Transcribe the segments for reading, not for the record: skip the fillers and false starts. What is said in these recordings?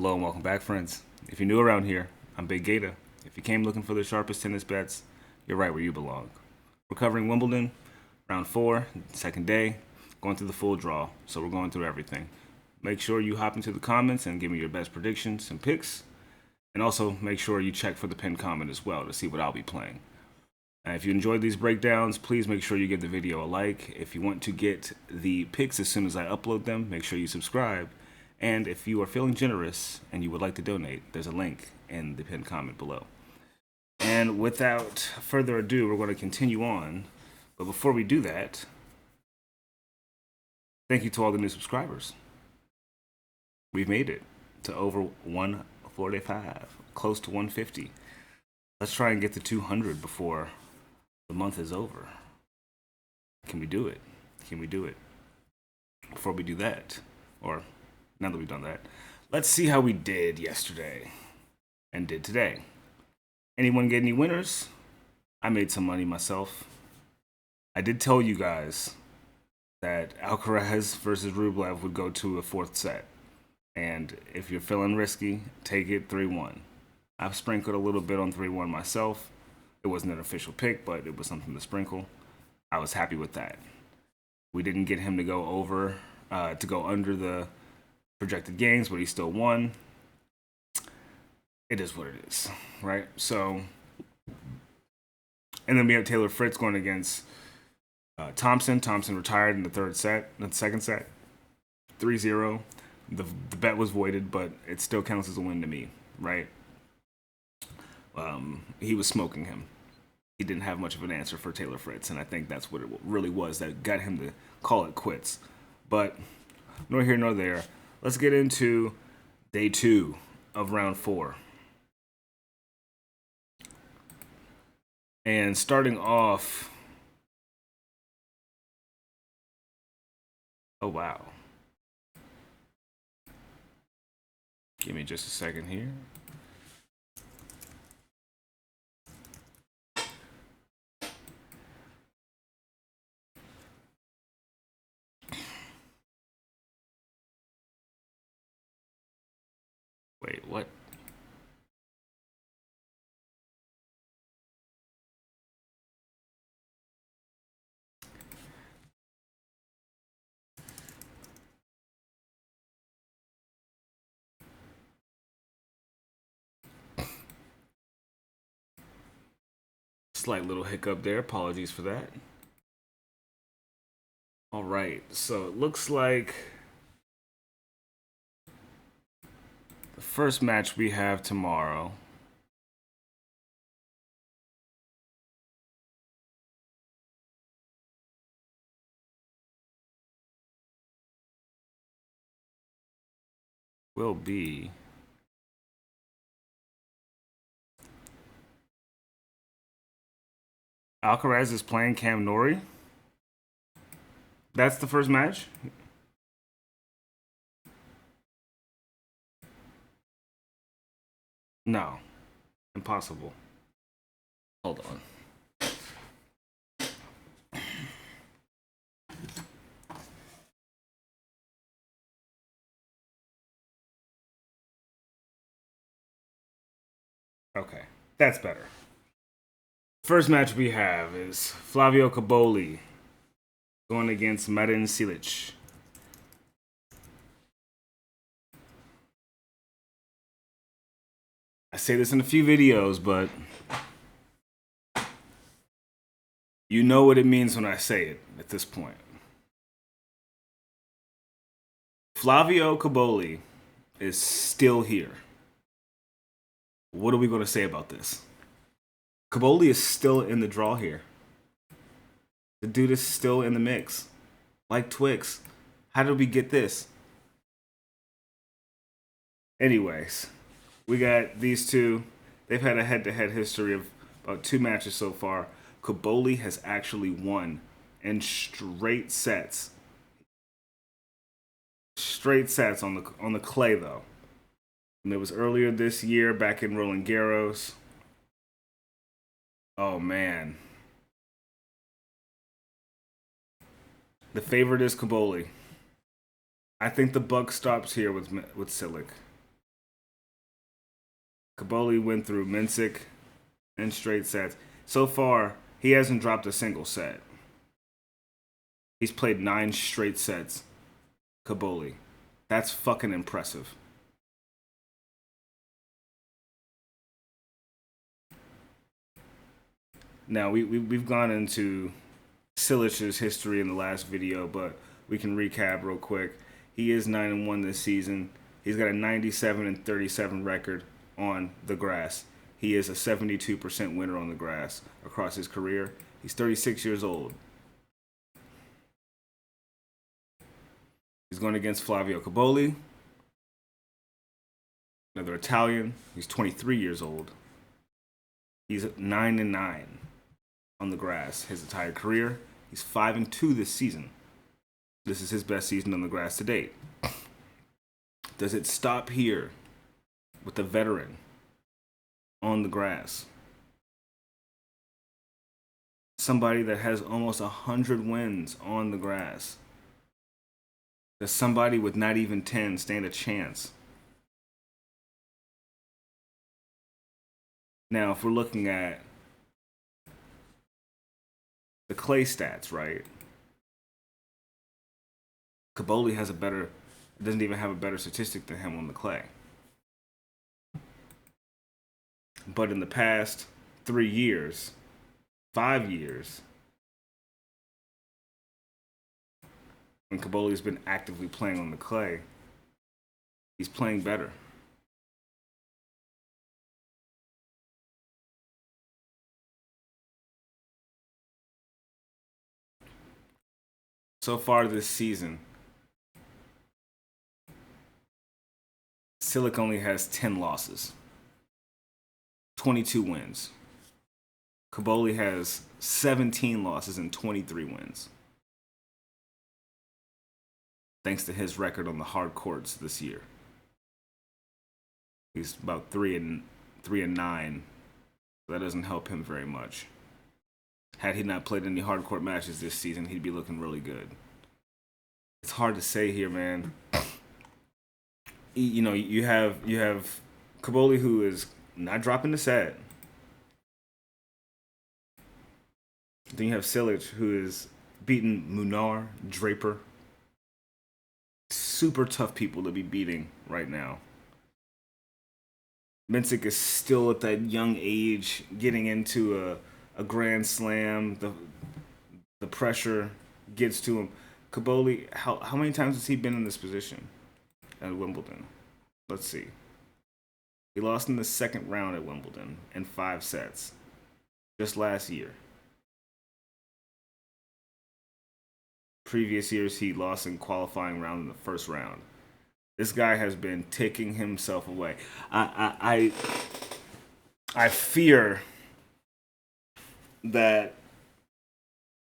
Hello and welcome back, friends. If you're new around here, I'm Big Gatah. If you came looking for the sharpest tennis bets, you're right where you belong. We're covering Wimbledon, round 4, second day, going through the full draw, so we're going through everything. Make sure you hop into the comments and give me your best predictions and picks, and also make sure you check for the pinned comment as well to see what I'll be playing. And if you enjoyed these breakdowns, please make sure you give the video a like. If you want to get the picks as soon as I upload them, make sure you subscribe. And if you are feeling generous and you would like to donate, there's a link in the pinned comment below. And without further ado, we're going to continue on. But before we do that, thank you to all the new subscribers. We've made it to over 145, close to 150. Let's try and get to 200 before the month is over. Can we do it? Can we do it? Before we do that, or now that we've done that, let's see how we did yesterday and did today. Anyone get any winners? I made some money myself. I did tell you guys that Alcaraz versus Rublev would go to a fourth set. And if you're feeling risky, take it 3-1. I've sprinkled a little bit on 3-1 myself. It wasn't an official pick, but it was something to sprinkle. I was happy with that. We didn't get him to go under the projected games, but he still won. It is what it is, right? So, and then we have Taylor Fritz going against Thompson. Thompson retired in the second set, 3-0. The bet was voided, but it still counts as a win to me, right? He was smoking him. He didn't have much of an answer for Taylor Fritz, and I think that's what it really was that got him to call it quits. But nor here nor there. Let's get into day 2 of round 4. And starting off... Oh, wow. Give me just a second here. Wait, what? Slight little hiccup there. Apologies for that. All right, so it looks like the first match we have tomorrow will be Alcaraz is playing Cam Norrie. That's the first match? No. Impossible. Hold on. Okay, that's better. First match we have is Flavio Cobolli going against Marin Cilic. I say this in a few videos, but you know what it means when I say it at this point. Flavio Cobolli is still here. What are we going to say about this? Cobolli is still in the draw here. The dude is still in the mix. Like Twix. How did we get this? Anyways, we got these two. They've had a head-to-head history of about 2 matches so far. Cobolli has actually won in straight sets. Straight sets on the clay, though. And it was earlier this year, back in Roland Garros. Oh, man. The favorite is Cobolli. I think the buck stops here with Cilic. Cobolli went through Mensik in straight sets. So far, he hasn't dropped a single set. He's played 9 straight sets. Cobolli. That's fucking impressive. Now, we've gone into Cilic's history in the last video, but we can recap real quick. He is 9-1 this season. He's got a 97-37 record on the grass. He is a 72% winner on the grass across his career. He's 36 years old. He's going against Flavio Cobolli, another Italian. He's 23 years old. He's 9-9 on the grass his entire career. He's 5-2 this season. This is his best season on the grass to date. Does it stop here with the veteran on the grass? Somebody that has almost 100 wins on the grass. Does somebody with not even 10 stand a chance? Now, if we're looking at the clay stats, right? Cobolli has doesn't even have a better statistic than him on the clay. But in the past 3 years, 5 years, when Cobolli's been actively playing on the clay, he's playing better. So far this season, Cilic only has 10 losses, 22 wins. Cobolli has 17 losses and 23 wins. Thanks to his record on the hard courts this year. He's about 3-9. That doesn't help him very much. Had he not played any hard court matches this season, he'd be looking really good. It's hard to say here, man. You know, you have Cobolli, who is not dropping the set. Then you have Cilic, who is beating Minaur, Draper. Super tough people to be beating right now. Mensik is still at that young age, getting into a Grand Slam. The pressure gets to him. Cobolli, how many times has he been in this position at Wimbledon? Let's see. He lost in the second round at Wimbledon in 5 sets just last year. Previous years, he lost in qualifying round in the first round. This guy has been taking himself away. I fear that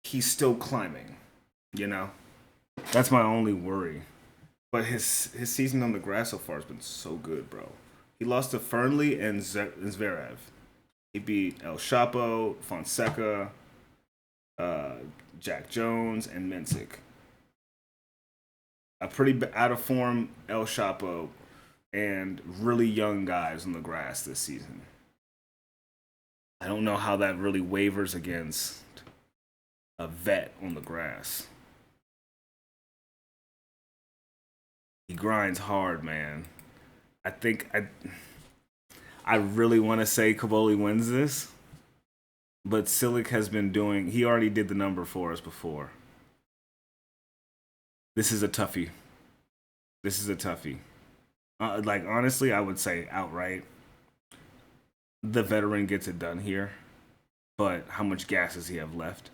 he's still climbing, you know? That's my only worry. But his season on the grass so far has been so good, bro. He lost to Fernley and Zverev. He beat El Chapo, Fonseca, Jack Jones, and Mensik. A pretty out of form El Chapo and really young guys on the grass this season. I don't know how that really wavers against a vet on the grass. He grinds hard, man. I really want to say Cobolli wins this, but Cilic has been doing. He already did the number for us before. This is a toughie. Like, honestly, I would say outright, the veteran gets it done here. But how much gas does he have left?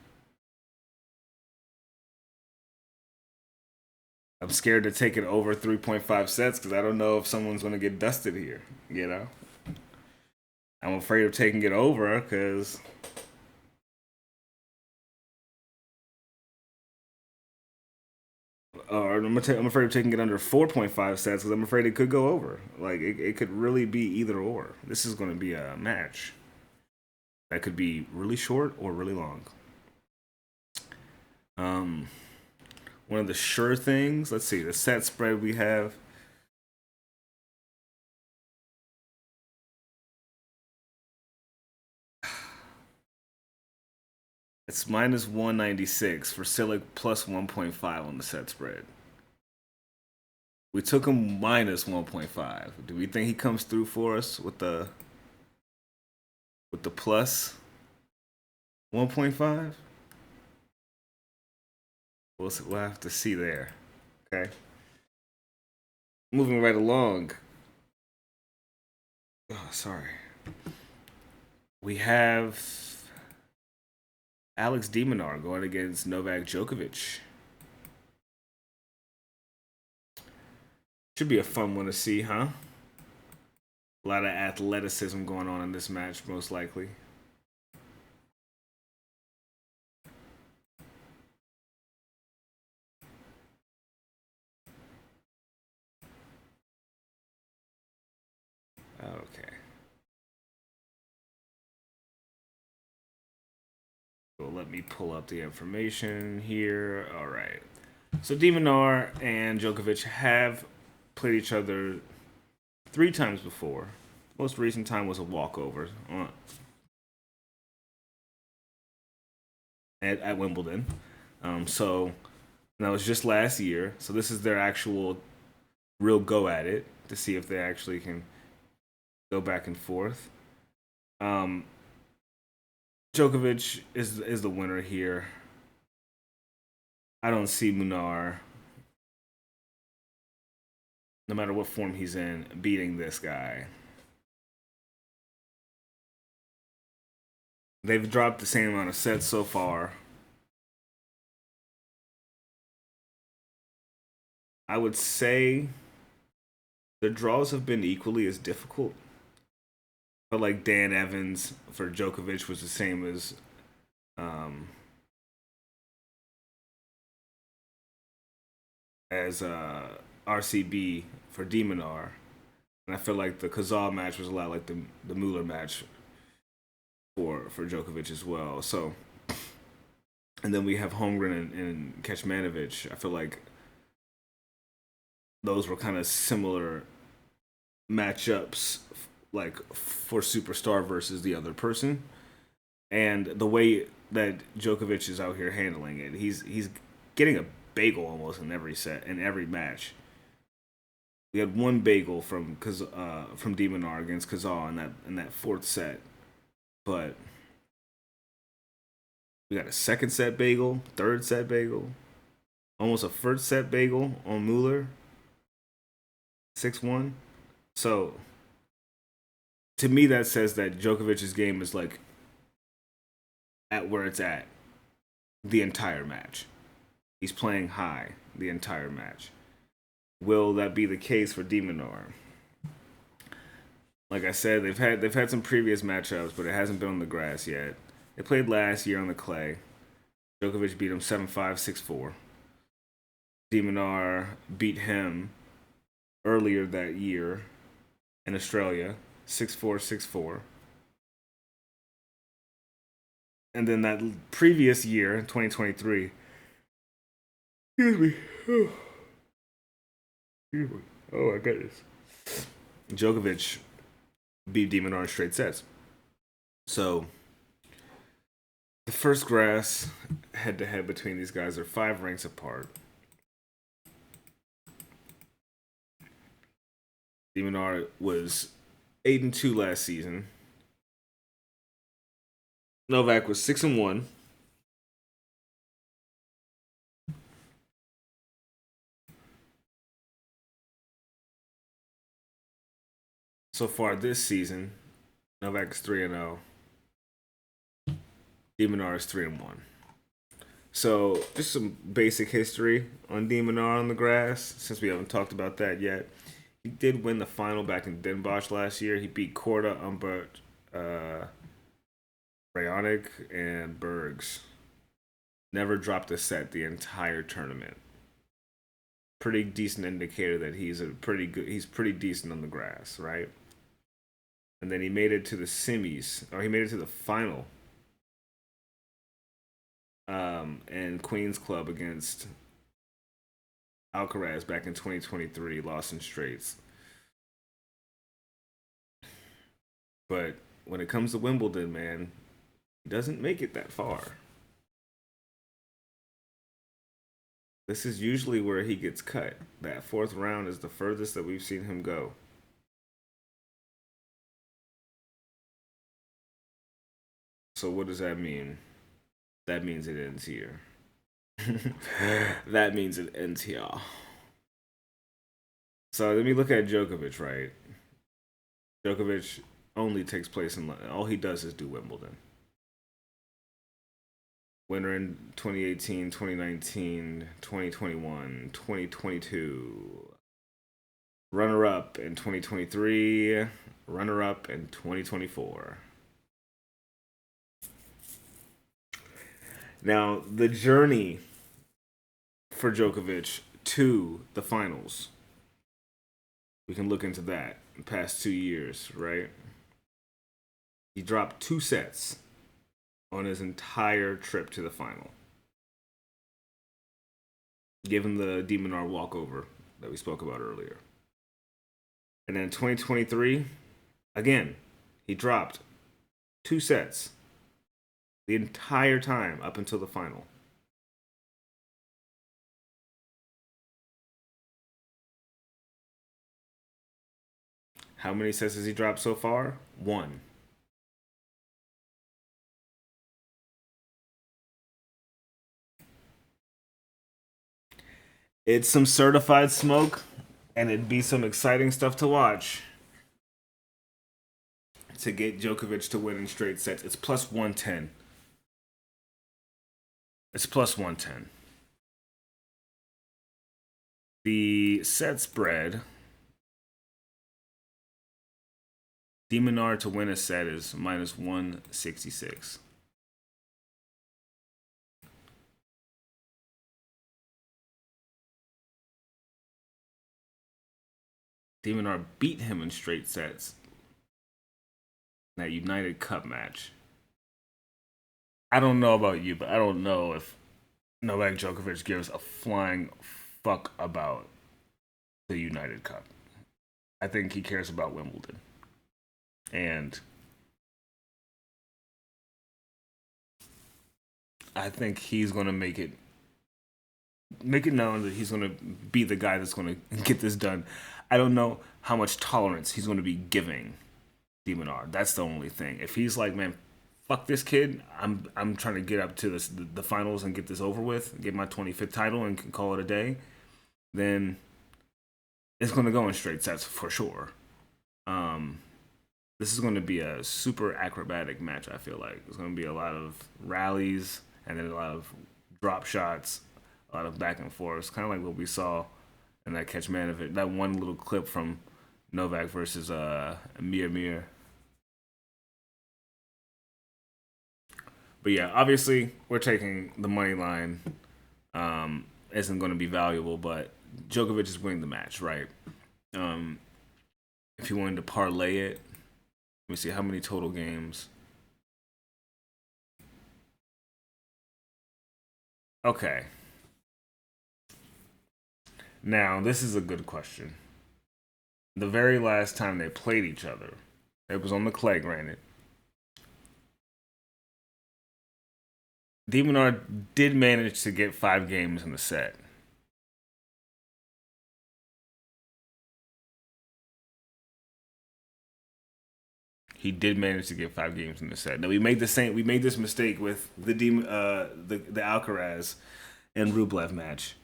I'm scared to take it over 3.5 sets because I don't know if someone's going to get dusted here, you know? I'm afraid of taking it over because I'm afraid of taking it under 4.5 sets because I'm afraid it could go over. Like, it could really be either or. This is going to be a match that could be really short or really long. One of the sure things, let's see, the set spread we have. It's minus 196 for Cilic plus 1.5 on the set spread. We took him minus 1.5. Do we think he comes through for us with the plus 1.5? We'll have to see there. Okay. Moving right along. Oh, sorry. We have Alex de Minaur going against Novak Djokovic. Should be a fun one to see, huh? A lot of athleticism going on in this match, most likely. Okay. So let me pull up the information here. All right. So de Minaur and Djokovic have played each other 3 times before. Most recent time was a walkover at Wimbledon. So that was just last year. So this is their actual real go at it to see if they actually can go back and forth. Um, Djokovic is the winner here. I don't see Minaur, no matter what form he's in, beating this guy. They've dropped the same amount of sets so far. I would say the draws have been equally as difficult. But like Dan Evans for Djokovic was the same um, as RCB for de Minaur. And I feel like the Kazal match was a lot like the Mueller match for Djokovic as well. So, and then we have Holmgren and Kecmanovic. I feel like those were kind of similar matchups, like for superstar versus the other person. And the way that Djokovic is out here handling it, he's getting a bagel almost in every set, in every match. We had one bagel from de Minaur against Kazal in that fourth set, but we got a second set bagel, third set bagel, almost a first set bagel on Mueller, 6-1. So to me, that says that Djokovic's game is like at where it's at the entire match. He's playing high the entire match. Will that be the case for de Minaur? Like I said, they've had some previous matchups, but it hasn't been on the grass yet. They played last year on the clay. Djokovic beat him 7-5, 6-4. De Minaur beat him earlier that year in Australia, 6-4, 6-4. And then that previous year, 2023, excuse me. Excuse me. Oh my goodness. Djokovic beat de Minaur in straight sets. So the first grass head to head between these guys are 5 ranks apart. De Minaur was 8-2 last season. Novak was 6-1. So far this season, Novak is 3-0. De Minaur is 3-1. So just some basic history on de Minaur on the grass, since we haven't talked about that yet. He did win the final back in Den Bosch last year. He beat Korda, Humbert, Raonic, and Bergs. Never dropped a set the entire tournament. Pretty decent indicator that he's pretty decent on the grass, right? And then he made it to the semis, or he made it to the final in Queens Club against Alcaraz back in 2023, lost in straights. But when it comes to Wimbledon, man, he doesn't make it that far. This is usually where he gets cut. That fourth round is the furthest that we've seen him go. So what does that mean? That means it ends here. That means it ends here. So let me look at Djokovic, right? Djokovic only takes place in London. All he does is do Wimbledon. Winner in 2018, 2019, 2021, 2022. Runner up in 2023. Runner up in 2024. Now, the journey for Djokovic to the finals, we can look into that in the past 2 years, right? He dropped 2 sets on his entire trip to the final, given the Minaur walkover that we spoke about earlier. And then 2023, again, he dropped 2 sets the entire time up until the final. How many sets has he dropped so far? 1. It's some certified smoke, and it'd be some exciting stuff to watch to get Djokovic to win in straight sets. It's plus 110. It's plus 110. The set spread, Minaur to win a set is minus 166. Minaur beat him in straight sets in that United Cup match. I don't know about you, but I don't know if Novak Djokovic gives a flying fuck about the United Cup. I think he cares about Wimbledon. And I think he's going to make it known that he's going to be the guy that's going to get this done. I don't know how much tolerance he's going to be giving Minaur. That's the only thing. If he's like, man, fuck this kid, I'm trying to get up to the finals and get this over with, get my 25th title and call it a day, then it's going to go in straight sets for sure. This is going to be a super acrobatic match, I feel like. There's going to be a lot of rallies and then a lot of drop shots, a lot of back and forth. Kind of like what we saw in that Kecmanovic, that one little clip from Novak versus Mir. But yeah, obviously we're taking the money line. Isn't going to be valuable, but Djokovic is winning the match, right? If you wanted to parlay it, let me see how many total games. Okay. Now, this is a good question. The very last time they played each other, it was on the clay, granted. Minaur did manage to get 5 games in the set. He did manage to get 5 games in the set. Now we made this mistake with the Alcaraz and Rublev match.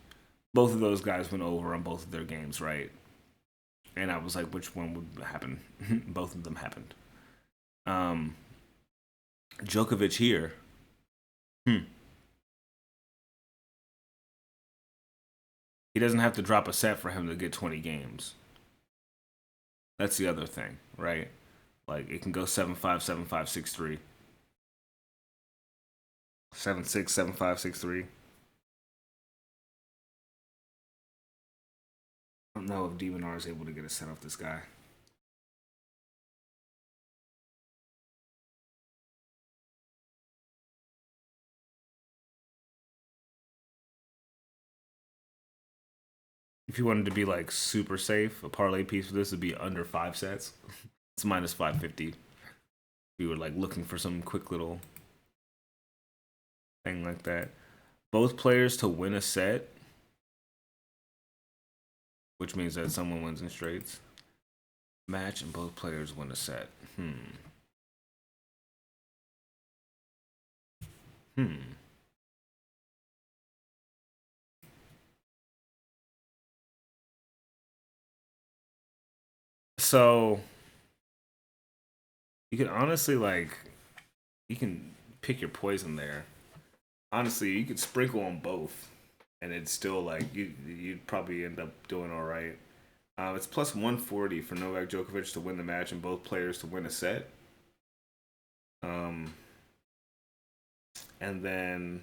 Both of those guys went over on both of their games, right? And I was like, which one would happen? Both of them happened. Djokovic here. He doesn't have to drop a set for him to get 20 games. That's the other thing, right? Like, it can go 7-5, 7-5, 6-3. 7-6, 7-5, 6-3. I don't know if Minaur is able to get a set off this guy. If you wanted to be like super safe, a parlay piece for this would be under 5 sets. It's minus 550. We were like looking for some quick little thing like that. Both players to win a set which means that someone wins in straights. Match and both players win a set. So you can honestly you can pick your poison there. Honestly, you could sprinkle on both, and it's still you'd probably end up doing all right. It's plus 140 for Novak Djokovic to win the match and both players to win a set. And then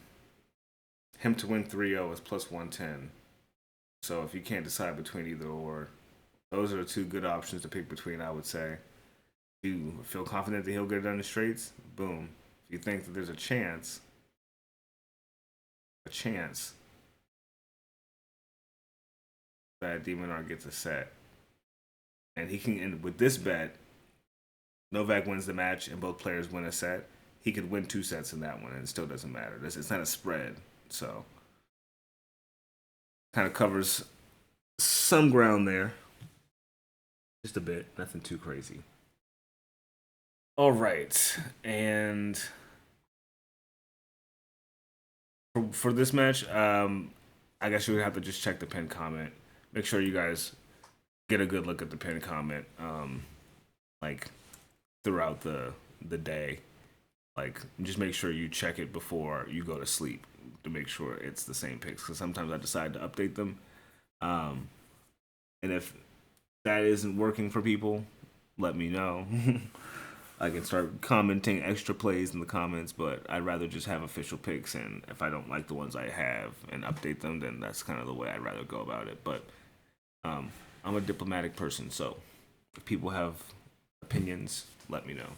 him to win 3-0 is plus 110. So if you can't decide between either or, those are the two good options to pick between, I would say. If you feel confident that he'll get it done in straights, boom. If you think that there's a chance that Dimitrov gets a set, and he can end with this bet, Novak wins the match and both players win a set, he could win 2 sets in that one and it still doesn't matter. It's not a spread. So kind of covers some ground there. Just a bit, nothing too crazy. All right, and for this match, I guess you would have to just check the pin comment. Make sure you guys get a good look at the pin comment, like throughout the day. Like, just make sure you check it before you go to sleep to make sure it's the same picks. Because sometimes I decide to update them, and if that isn't working for people, let me know. I can start commenting extra plays in the comments, but I'd rather just have official picks, and if I don't like the ones I have and update them, then that's kind of the way I'd rather go about it. But I'm a diplomatic person, so if people have opinions, let me know.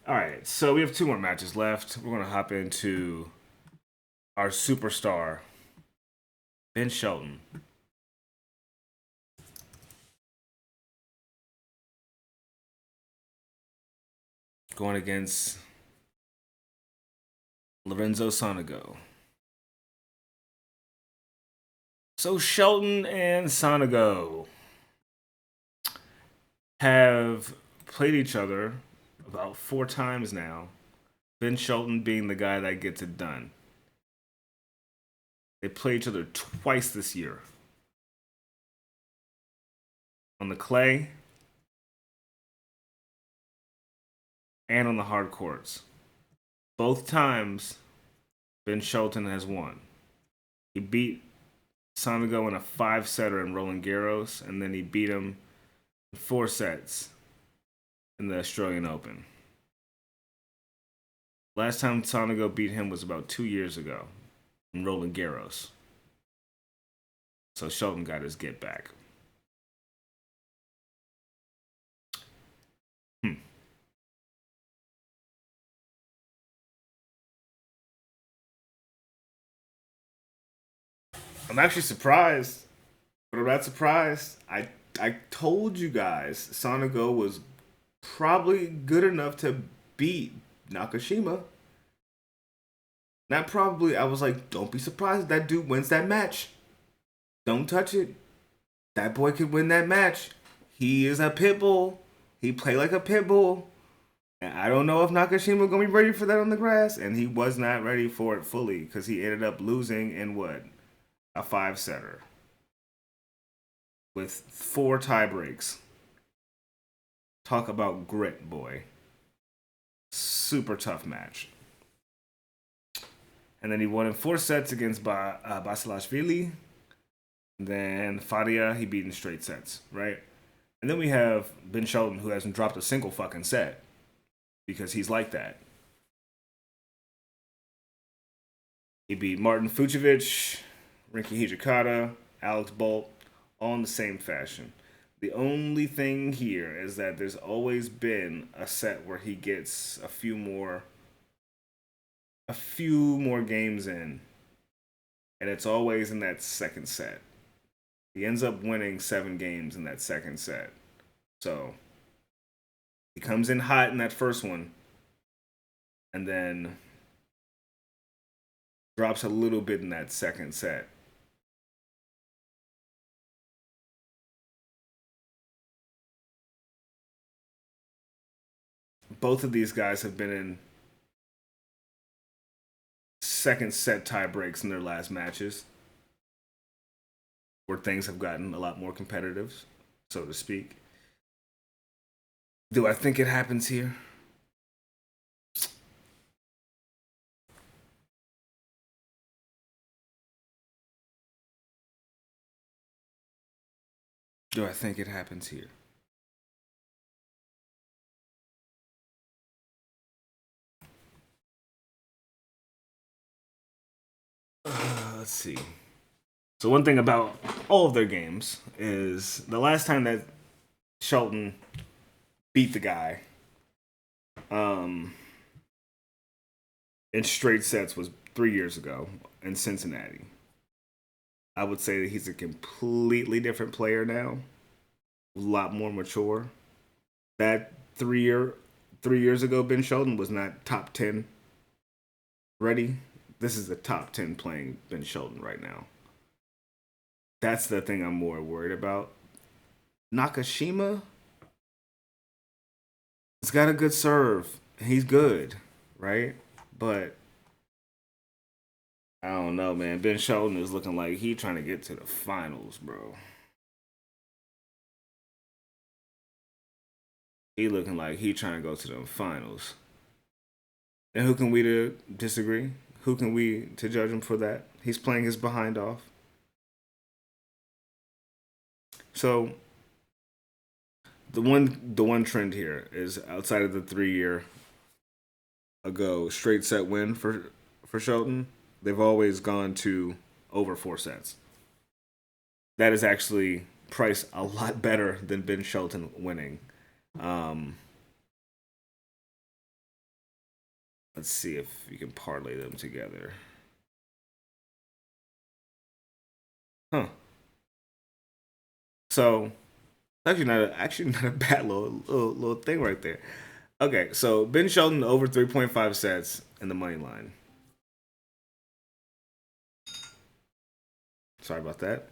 All right, so we have 2 more matches left. We're going to hop into our superstar, Ben Shelton. Going against Lorenzo Sonego. So Shelton and Sonego have played each other about 4 times now. Ben Shelton being the guy that gets it done. They played each other twice this year. On the clay and on the hard courts. Both times, Ben Shelton has won. He beat Sonego in a 5-setter in Roland Garros, and then he beat him in 4 sets in the Australian Open. Last time Sonego beat him was about 2 years ago in Roland Garros. So Shelton got his get back. I'm actually surprised, but I'm not surprised. I told you guys Sonego was probably good enough to beat Nakashima. Not probably. I was like, don't be surprised if that dude wins that match. Don't touch it. That boy could win that match. He is a pit bull. He play like a pit bull. And I don't know if Nakashima gonna be ready for that on the grass, and he was not ready for it fully because he ended up losing in what? A 5-setter with 4 tie breaks. Talk about grit, boy. Super tough match. And then he won in 4 sets against Basilashvili. Then Fadia, he beat in straight sets, right? And then we have Ben Shelton, who hasn't dropped a single fucking set because he's like that. He beat Martin Fucsovics, Rinky Hijikata, Alex Bolt, all in the same fashion. The only thing here is that there's always been a set where he gets a few more games in, and it's always in that second set. He ends up winning 7 games in that second set. So he comes in hot in that first one, and then drops a little bit in that second set. both of these guys have been in second set tie breaks in their last matches, where things have gotten a lot more competitive, so to speak. Do I think it happens here? Do I think it happens here? Let's see. So one thing about all of their games is the last time that Shelton beat the guy um, in straight sets was 3 years ago in Cincinnati. I would say that he's a completely different player now, a lot more mature. That 3 years ago, Ben Shelton was not top 10 ready. This is the top 10 playing Ben Shelton right now. That's the thing I'm more worried about. Nakashima has got a good serve. He's good, right? But I don't know, man. Ben Shelton is looking like he trying to get to the finals, bro. He looking like he trying to go to the finals. And who can we to disagree? Who can we to judge him for that? He's playing his behind off. So the one trend here is outside of the 3 year ago straight set win for Shelton, they've always gone to over 4 sets. That is actually priced a lot better than Ben Shelton winning. Um, let's see if you can parlay them together. Huh. So actually not a bad little thing right there. Okay, so Ben Shelton over 3.5 sets in the money line. Sorry about that.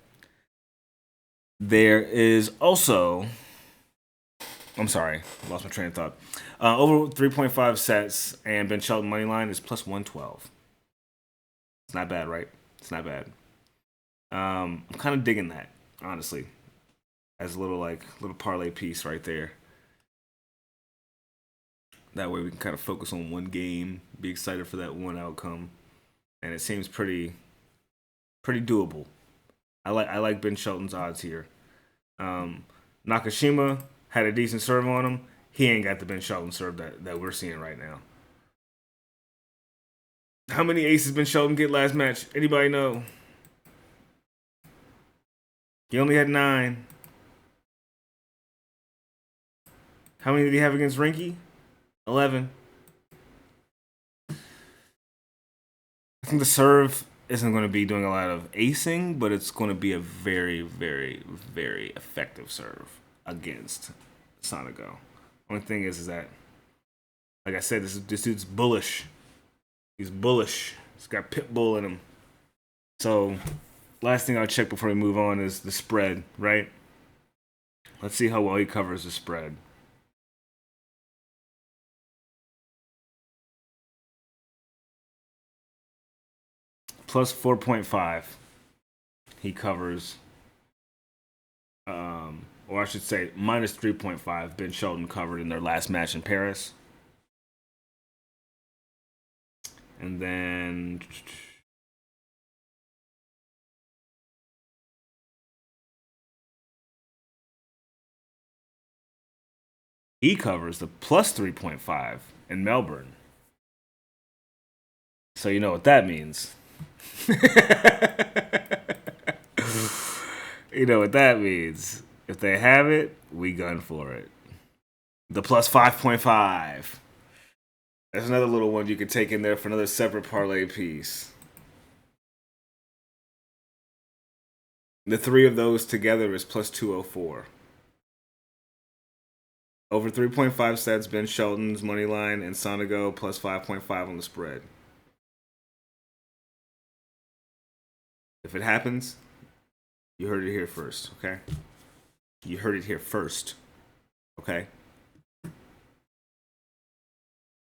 There is also, I'm sorry, lost my train of thought. Over 3.5 sets and Ben Shelton money line is plus 112. It's not bad, right? It's not bad. I'm kind of digging that, honestly, as a little parlay piece right there. That way we can kind of focus on one game, be excited for that one outcome, and it seems pretty doable. I like Ben Shelton's odds here. Um, Nakashima had a decent serve on him. He ain't got the Ben Shelton serve that we're seeing right now. How many aces Ben Shelton get last match? Anybody know? He only had 9. How many did he have against Rinky? 11. I think the serve isn't going to be doing a lot of acing, but it's going to be a very, very, very effective serve against Sonego. Only thing is that, like I said, this dude's bullish. He's bullish. He's got pit bull in him. So, last thing I'll check before we move on is the spread, right? Let's see how well he covers the spread. Plus 4.5. He covers, or I should say, minus 3.5. Ben Shelton covered in their last match in Paris. And then he covers the plus 3.5 in Melbourne. So you know what that means. You know what that means. If they have it, we gun for it. The plus 5.5. That's another little one you could take in there for another separate parlay piece. The three of those together is plus 204. Over 3.5 sets, Ben Shelton's money line and Sonego plus 5.5 on the spread. If it happens, you heard it here first, okay? You heard it here first, okay?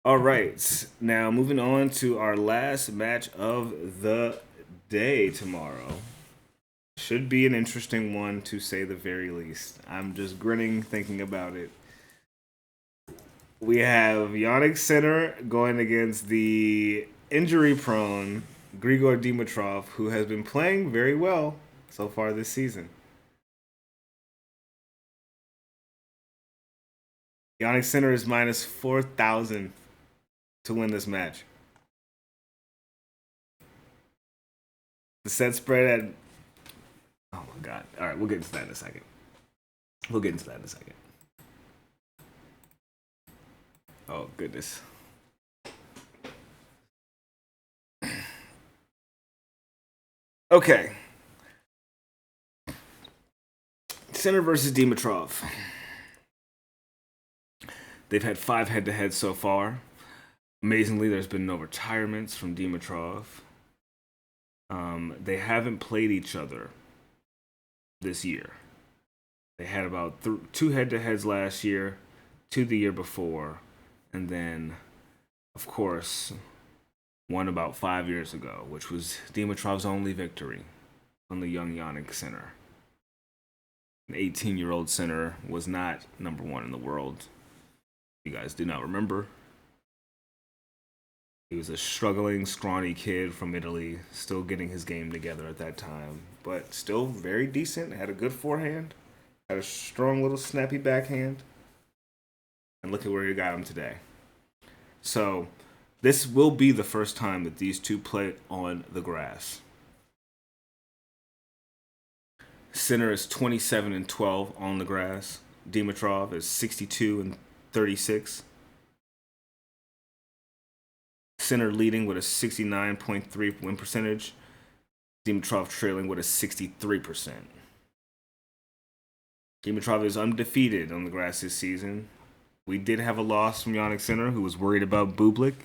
All right. Now moving on to our last match of the day tomorrow. Should be an interesting one to say the very least. I'm just grinning thinking about it. We have Yannick Sinner going against the injury prone Grigor Dimitrov, who has been playing very well so far this season. Yannick Sinner is minus 4,000 to win this match. The set spread at. Oh my god. All right, we'll get into that in a second. We'll get into that in a second. Oh, goodness. Okay. Sinner versus Dimitrov. They've had 5 head-to-heads so far. Amazingly, there's been no retirements from Dimitrov. They haven't played each other this year. They had about 2 head-to-heads last year, 2 the year before, and then, of course, one about 5 years ago, which was Dimitrov's only victory on the young Yannick Sinner. An 18-year-old Sinner was not number 1 in the world. You guys do not remember. He was a struggling, scrawny kid from Italy, still getting his game together at that time, but still very decent. Had a good forehand, had a strong little snappy backhand, and look at where he got him today. So, this will be the first time that these two play on the grass. Sinner is 27-12 on the grass. Dimitrov is 62-36. Sinner leading with a 69.3 win percentage. Dimitrov trailing with a 63%. Dimitrov is undefeated on the grass this season. We did have a loss from Yannick Sinner, who was worried about Bublik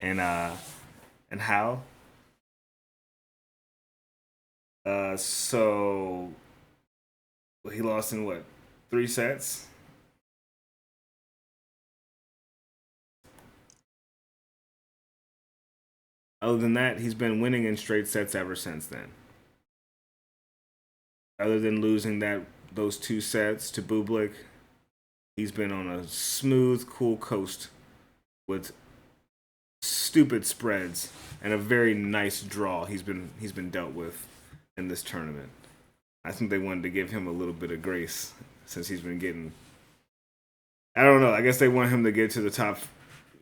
and how. So he lost in what, 3 sets? Other than that, he's been winning in straight sets ever since then. Other than losing those 2 sets to Bublik, he's been on a smooth, cool coast with stupid spreads and a very nice draw he's been dealt with in this tournament. I think they wanted to give him a little bit of grace since he's been getting. I don't know. I guess they want him to get to the top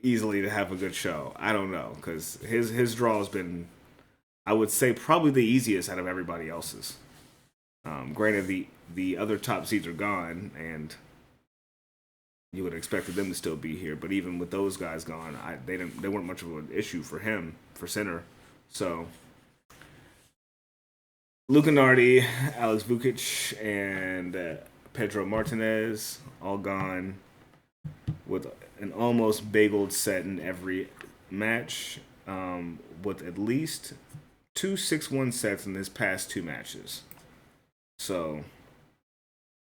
easily to have a good show. I don't know, because his draw has been, I would say, probably the easiest out of everybody else's. Granted, the other top seeds are gone, and you would have expected them to still be here. But even with those guys gone, they weren't much of an issue for him, for Sinner. So Luca Nardi, Alex Vukic, and Pedro Martinez all gone with an almost bageled set in every match, with at least 2 6-1 sets in his past 2 matches. So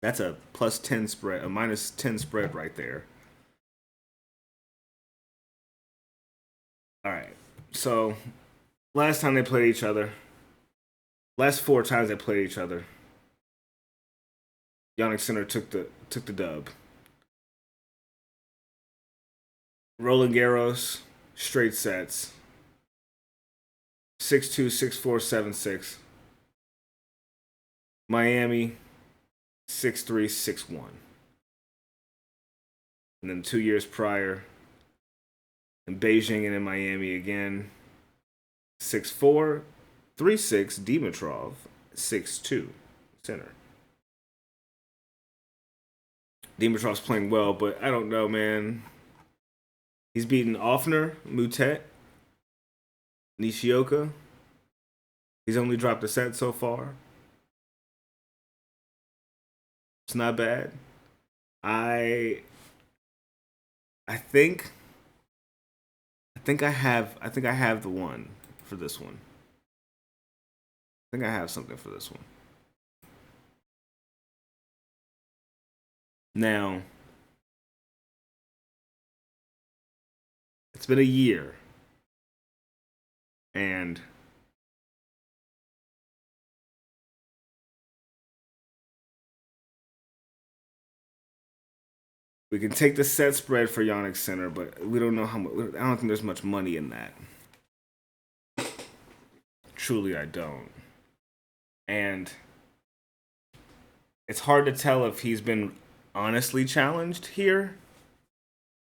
that's a plus 10 spread, a minus 10 spread right there. All right. So last time they played each other, last 4 times they played each other, Yannick Sinner took the dub. Roland Garros, straight sets. 6-2, 6-4, 7-6. Miami, 6-3, 6-1. And then 2 years prior, in Beijing and in Miami again, 6-4, 3-6, Dimitrov, 6-2, Sinner. Dimitrov's playing well, but I don't know, man. He's beaten Offner, Mutet, Nishioka. He's only dropped a set so far. It's not bad. I think I have the one for this one. I think I have something for this one. Now, It's been a year. And we can take the set spread for Yannick Sinner, but we don't know how much. I don't think there's much money in that. Truly, I don't. And it's hard to tell if he's been honestly challenged here.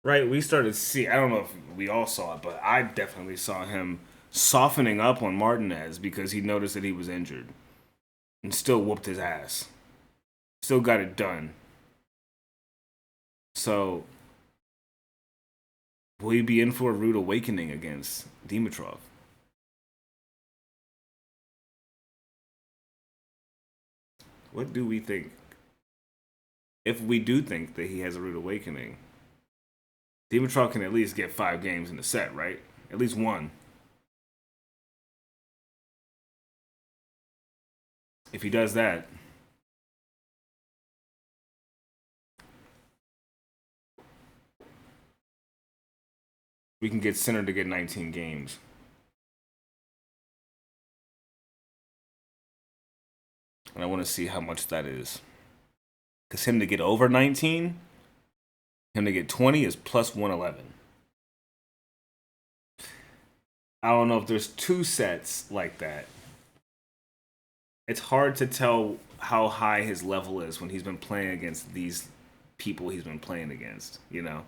Right? We started to see, I don't know if we all saw it, but I definitely saw him softening up on Martinez because he noticed that he was injured and still whooped his ass. Still got it done. So, will he be in for a rude awakening against Dimitrov? What do we think? If we do think that he has a rude awakening, Dimitrov can at least get 5 games in the set, right? At least one. If he does that, we can get Sinner to get 19 games. And I want to see how much that is. Because him to get over 19, him to get 20 is plus 111. I don't know if there's 2 sets like that. It's hard to tell how high his level is when he's been playing against these people he's been playing against, you know?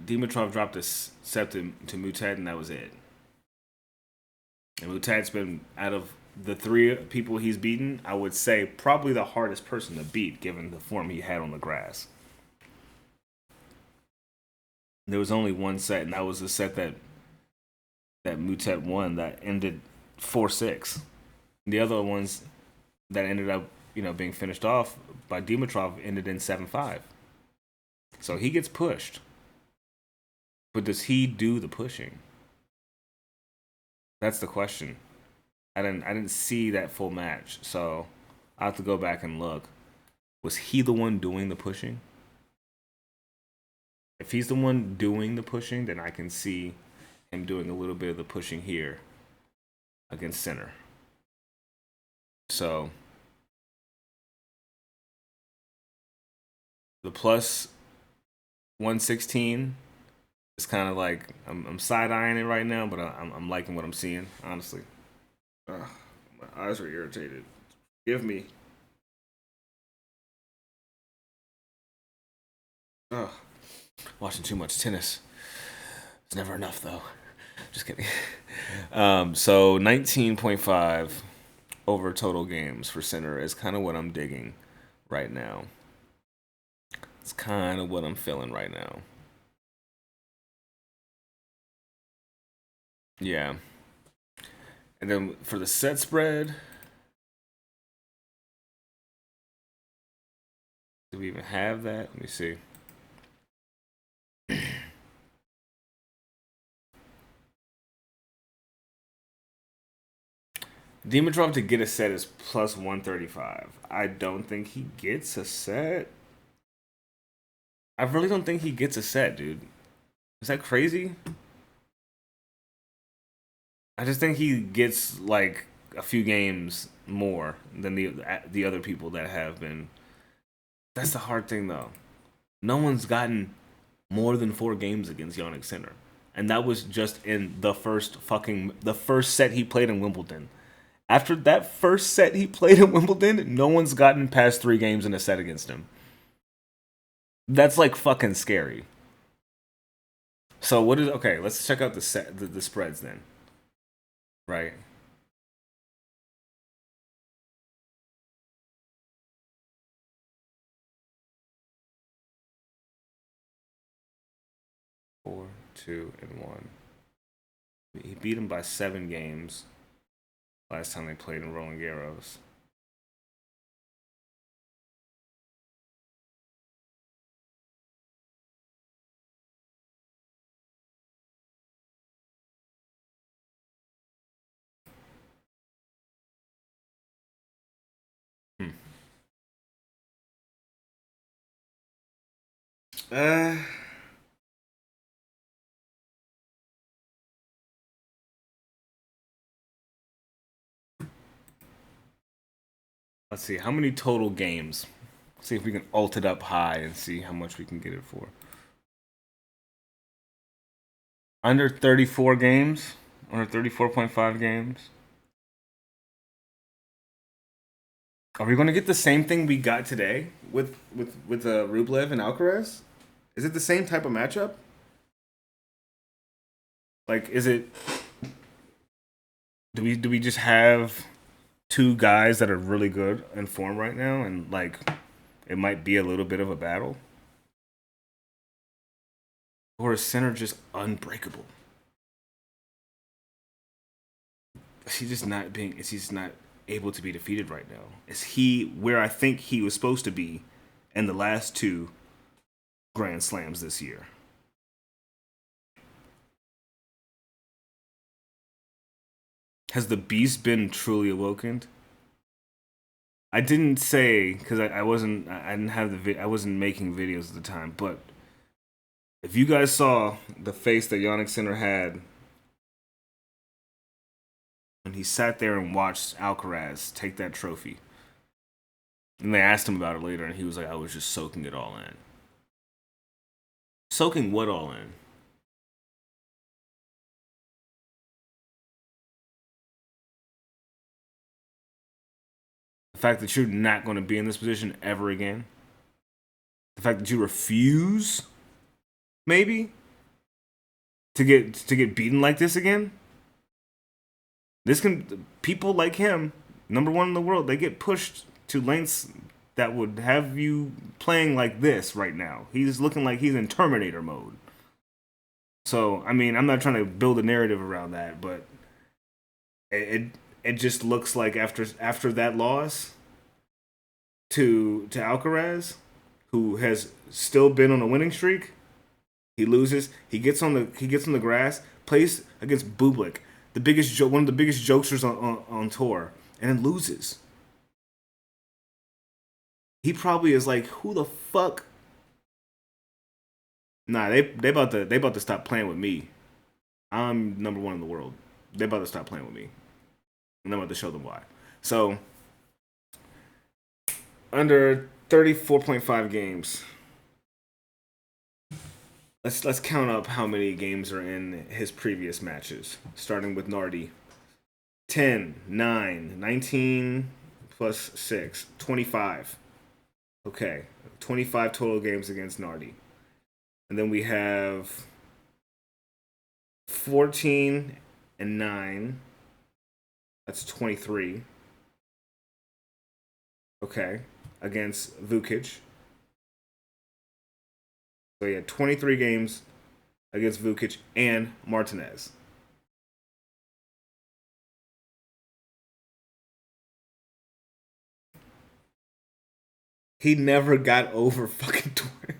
Dimitrov dropped a set to Mutet, and that was it. And Mutet's been, out of the 3 people he's beaten, I would say probably the hardest person to beat given the form he had on the grass. There was only one set, and that was the set that Mutet won that ended 4-6. The other ones that ended up, being finished off by Dimitrov ended in 7-5. So he gets pushed. But does he do the pushing? That's the question. I didn't see that full match, so I have to go back and look. Was he the one doing the pushing? If he's the one doing the pushing, then I can see him doing a little bit of the pushing here against Sinner. So the plus 116 is kind of like I'm side eyeing it right now, but I'm liking what I'm seeing, honestly. Ugh, my eyes are irritated. Give me. Ugh. Watching too much tennis. It's never enough, though. Just kidding. So 19.5 over total games for Sinner is kind of what I'm digging right now. It's kind of what I'm feeling right now. Yeah. And then for the set spread, do we even have that? Let me see. Dimitrov to get a set is plus 135. I don't think he gets a set. I really don't think he gets a set, dude. Is that crazy? I just think he gets like a few games more than the other people that have been. That's the hard thing, though. No one's gotten more than 4 games against Yannick Sinner, and that was just in the first set he played in Wimbledon. After that first set he played in Wimbledon, no one's gotten past 3 games in a set against him. That's like fucking scary. So what is okay? Let's check out the spreads then. Right. Four, 2, and 1. He beat him by 7 games last time they played in Roland Garros. Hmm. Uh, let's see. How many total games? See if we can alt it up high and see how much we can get it for. Under 34 games? Under 34.5 games? Are we going to get the same thing we got today with Rublev and Alcaraz? Is it the same type of matchup? Like, is it? Do we just have two guys that are really good in form right now, and like, it might be a little bit of a battle, or is Center just unbreakable? Is he just not being? Is he just not able to be defeated right now? Is he where I think he was supposed to be in the last two Grand Slams this year? Has the beast been truly awoken? I didn't say because I wasn't I didn't have I wasn't making videos at the time, but if you guys saw the face that Yannick Sinner had when he sat there and watched Alcaraz take that trophy, and they asked him about it later, and he was like, "I was just soaking it all in." Soaking what all in? The fact that you're not going to be in this position ever again. The fact that you refuse, maybe, to get beaten like this again. This can people like him, number one in the world, they get pushed to lengths that would have you playing like this right now. He's looking like he's in Terminator mode. So I mean, I'm not trying to build a narrative around that, but it it just looks like after that loss to Alcaraz, who has still been on a winning streak, he loses. He gets on the grass, plays against Bublik, one of the biggest jokesters on tour, and then loses. He probably is like, who the fuck? Nah, they about to stop playing with me. I'm number one in the world. They about to stop playing with me, and I'm about to show them why. So under 34.5 games. Let's count up how many games are in his previous matches, starting with Nardi. 10, 9, 19 plus 6, 25. Okay, 25 total games against Nardi. And then we have 14 and 9. That's 23. Okay, against Vukic. So yeah, 23 games against Vukic and Martinez. He never got over fucking 20.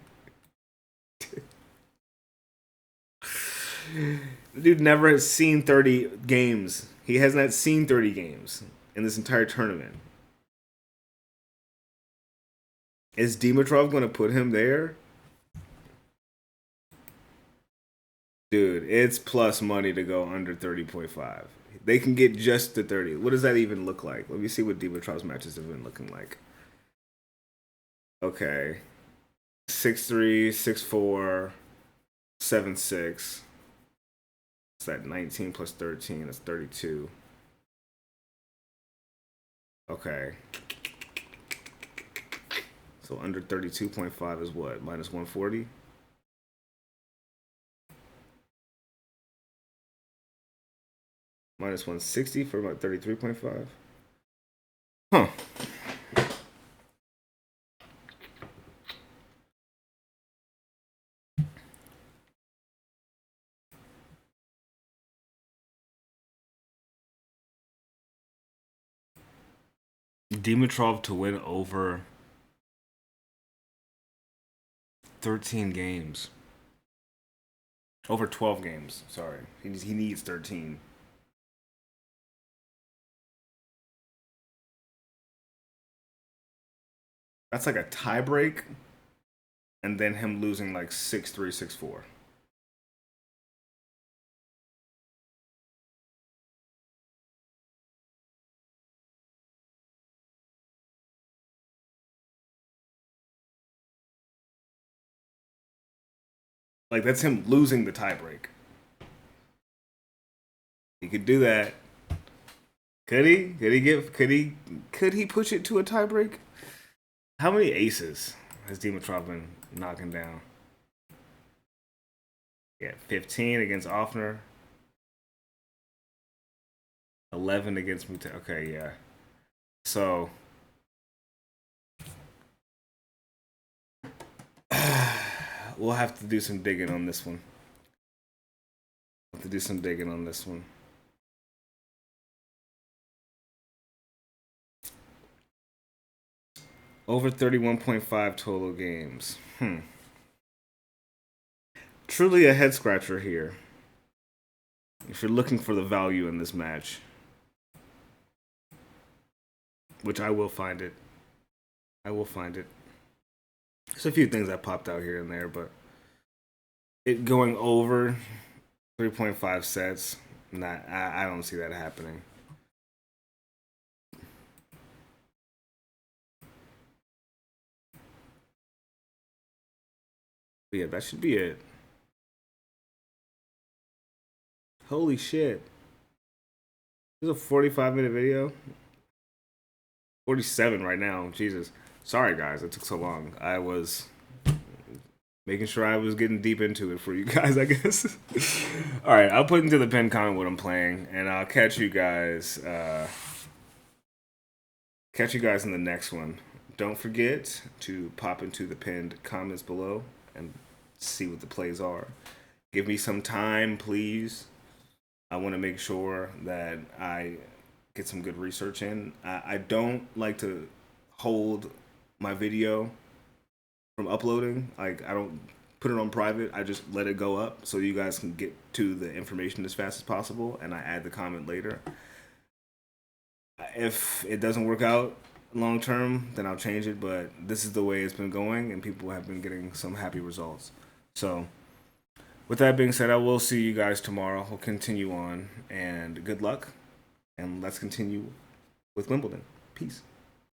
Dude never has seen 30 games. He has not seen 30 games in this entire tournament. Is Dimitrov going to put him there? Dude, it's plus money to go under 30.5. They can get just to 30. What does that even look like? Let me see what Dimitrov's matches have been looking like. Okay. 6'3", 6'4", 7'6". It's that 19 plus 13. That's 32. Okay. So under 32.5 is what? Minus 140? Minus 160 for about 33.5? Huh. Dimitrov to win over 13 games. Over 12 games. Sorry. He needs 13. That's like a tie break and then him losing like 6-3, 6-4. Like that's him losing the tiebreak. He could do that. Could he? Could he get? Could he push it to a tiebreak? How many aces has Dimitrov been knocking down? Yeah, 15 against Offner. 11 against Mute. Okay, yeah. So we'll have to do some digging on this one. We'll have to do some digging on this one. Over 31.5 total games. Truly a head scratcher here. If you're looking for the value in this match, which I will find it. I will find it. There's a few things that popped out here and there, but it going over 3.5 sets, I don't see that happening. But yeah, that should be it. Holy shit. This is a 45-minute video. 47 right now. Jesus. Sorry, guys. It took so long. I was making sure I was getting deep into it for you guys, I guess. All right. I'll put into the pinned comment what I'm playing, and I'll catch you guys. Catch you guys in the next one. Don't forget to pop into the pinned comments below and see what the plays are. Give me some time, please. I want to make sure that I get some good research in. I don't like to hold my video from uploading. Like, I don't put it on private. I just let it go up so you guys can get to the information as fast as possible, and I add the comment later. If it doesn't work out long term, then I'll change it, but this is the way it's been going, and people have been getting some happy results. So with that being said, I will see you guys tomorrow. We'll continue on, and good luck, and let's continue with Wimbledon. Peace.